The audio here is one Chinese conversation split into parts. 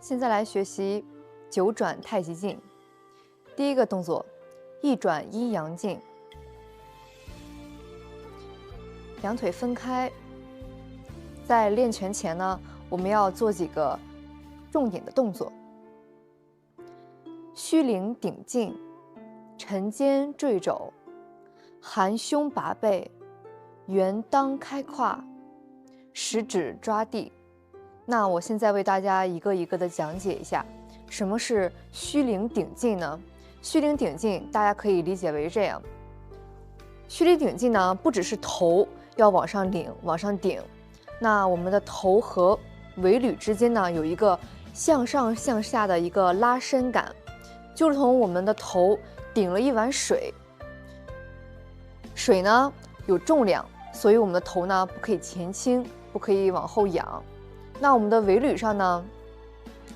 现在来学习九转太极镜。第一个动作，一转阴阳镜，两腿分开。在练拳前呢，我们要做几个重点的动作：虚灵顶劲，沉肩坠肘，含胸拔背，圆裆开胯，食指抓地。那我现在为大家一个一个的讲解一下，什么是虚灵顶劲呢？虚灵顶劲大家可以理解为这样：虚灵顶劲呢，不只是头要往上领、往上顶，那我们的头和尾闾之间呢，有一个向上向下的一个拉伸感，就如同我们的头顶了一碗水，水呢有重量，所以我们的头呢不可以前倾，不可以往后仰。那我们的尾闾上呢，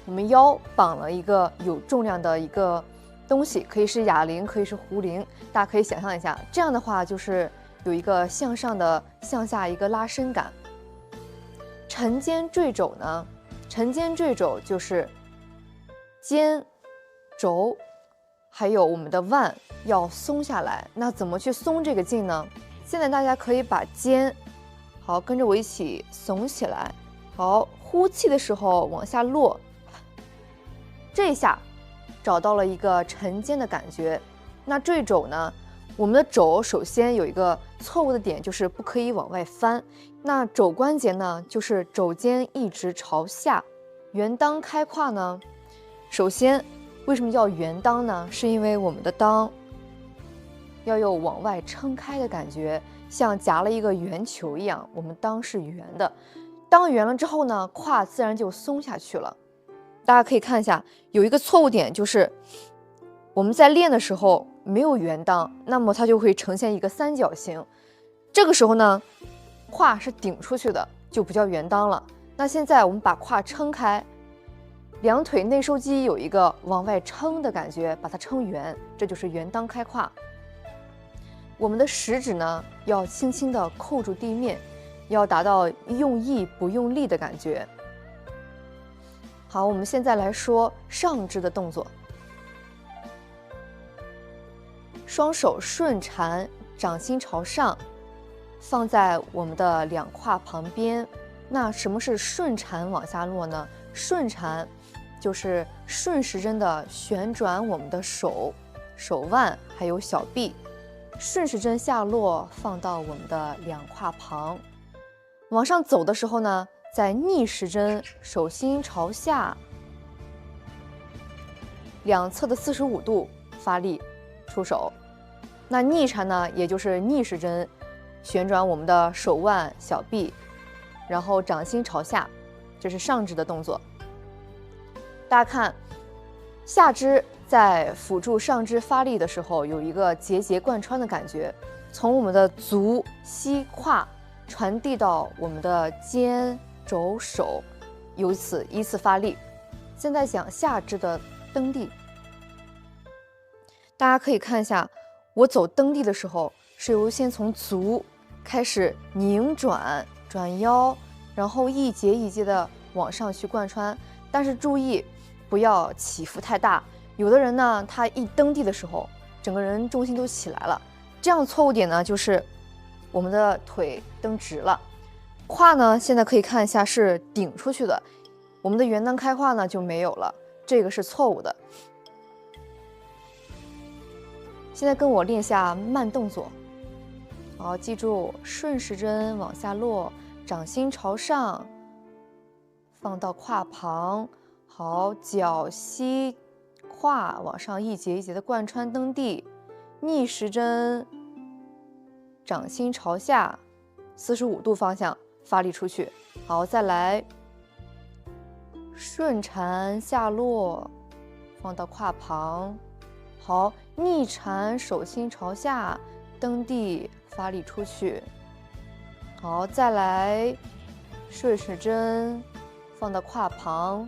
我们腰绑了一个有重量的一个东西，可以是哑铃，可以是壶铃，大家可以想象一下，这样的话就是有一个向上的向下一个拉伸感。沉肩坠肘呢，沉肩坠肘就是肩、肘还有我们的腕要松下来。那怎么去松这个劲呢？现在大家可以把肩好跟着我一起耸起来，好，呼气的时候往下落，这一下找到了一个沉肩的感觉。那坠肘呢，我们的肘首先有一个错误的点，就是不可以往外翻。那肘关节呢，就是肘尖一直朝下。圆裆开胯呢，首先为什么叫圆裆呢？是因为我们的裆要有往外撑开的感觉，像夹了一个圆球一样，我们裆是圆的。裆圆了之后呢，胯自然就松下去了。大家可以看一下，有一个错误点，就是我们在练的时候没有圆裆，那么它就会呈现一个三角形。这个时候呢，胯是顶出去的，就不叫圆裆了。那现在我们把胯撑开，两腿内收肌有一个往外撑的感觉，把它撑圆，这就是圆裆开胯。我们的食指呢，要轻轻地扣住地面，要达到用意不用力的感觉。好，我们现在来说上肢的动作。双手顺缠，掌心朝上，放在我们的两胯旁边。那什么是顺缠往下落呢？顺缠就是顺时针的旋转我们的手腕还有小臂，顺时针下落，放到我们的两胯旁。往上走的时候呢，在逆时针手心朝下，两侧的45度发力出手。那逆缠呢，也就是逆时针旋转我们的手腕、小臂，然后掌心朝下，这是上肢的动作。大家看，下肢在辅助上肢发力的时候，有一个节节贯穿的感觉，从我们的足、膝、胯传递到我们的肩、肘、手，由此依次发力。现在讲下肢的蹬地，大家可以看一下，我走蹬地的时候是由先从足开始拧转腰，然后一节一节的往上去贯穿，但是注意不要起伏太大。有的人呢，他一蹬地的时候，整个人重心都起来了，这样错误点呢，就是我们的腿蹬直了，胯呢现在可以看一下是顶出去的，我们的圆裆开胯呢就没有了，这个是错误的。现在跟我练下慢动作，好，记住顺时针往下落，掌心朝上，放到胯旁，好，脚膝胯往上一节一节的贯穿蹬地，逆时针掌心朝下，45度方向发力出去。好，再来顺缠下落，放到胯旁，好，逆缠手心朝下，蹬地发力出去。好，再来顺时针放到胯旁，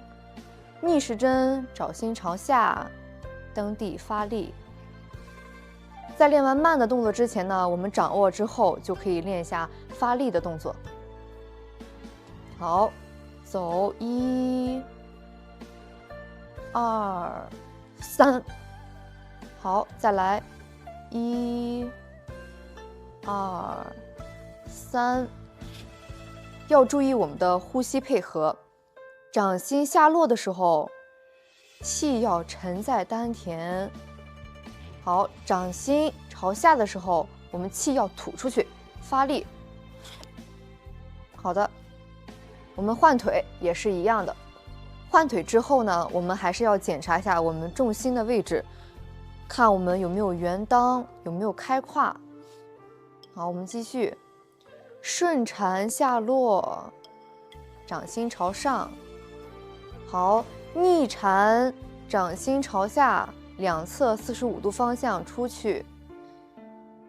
逆时针掌心朝下，蹬地发力。在练完慢的动作之前呢，我们掌握之后就可以练一下发力的动作。好，走1、2、3。好，再来，1、2、3。要注意我们的呼吸配合，掌心下落的时候，气要沉在丹田。好，掌心朝下的时候，我们气要吐出去，发力。好的，我们换腿也是一样的。换腿之后呢，我们还是要检查一下我们重心的位置，看我们有没有圆裆，有没有开胯。好，我们继续。顺缠下落，掌心朝上。好，逆缠，掌心朝下，两侧45度方向出去。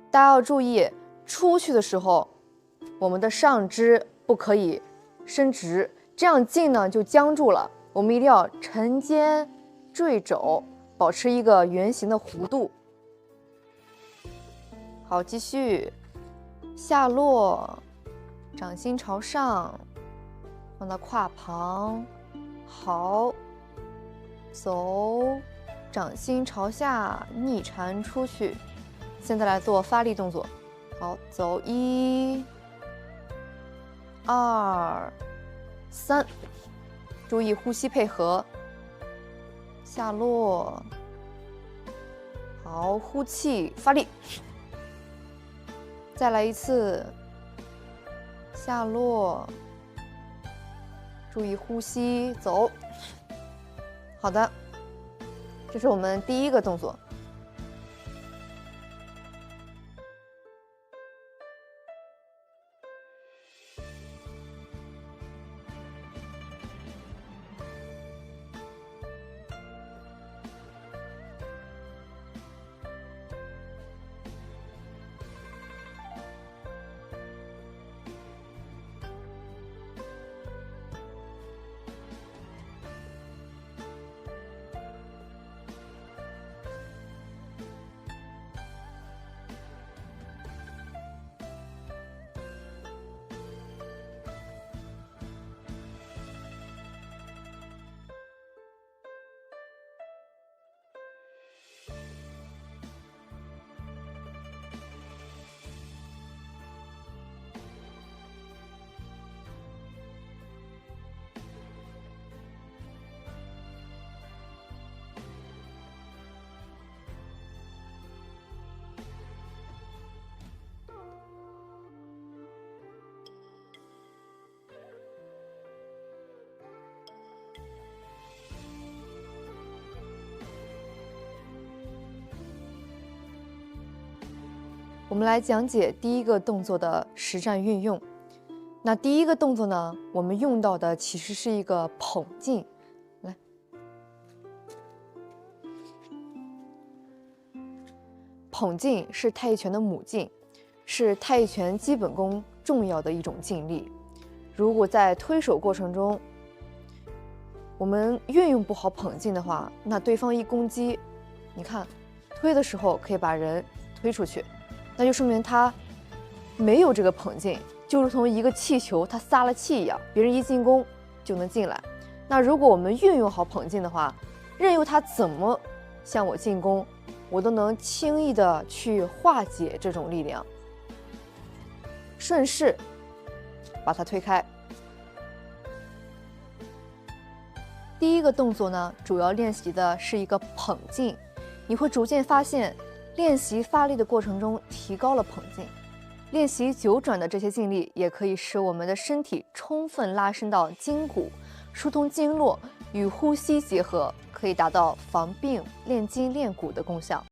大家要注意，出去的时候，我们的上肢不可以伸直，这样劲呢就僵住了。我们一定要沉肩坠肘，保持一个圆形的弧度。好，继续下落。掌心朝上，放到胯旁。好，走，掌心朝下，逆缠出去。现在来做发力动作。好，走，1、2、3。注意呼吸配合。下落。好，呼气，发力。再来一次。下落，注意呼吸，走。好的，这是我们第一个动作。我们来讲解第一个动作的实战运用。那第一个动作呢，我们用到的其实是一个捧劲。来，捧劲是太极拳的母劲，是太极拳基本功重要的一种劲力。如果在推手过程中，我们运用不好捧劲的话，那对方一攻击，你看，推的时候可以把人推出去。那就说明他没有这个捧劲，就如同一个气球它撒了气一样，别人一进攻就能进来。那如果我们运用好捧劲的话，任由他怎么向我进攻，我都能轻易的去化解这种力量，顺势把它推开。第一个动作呢，主要练习的是一个捧劲，你会逐渐发现练习发力的过程中提高了捧劲，练习九转的这些劲力也可以使我们的身体充分拉伸到筋骨，疏通经络，与呼吸结合，可以达到防病、练筋、练骨的功效。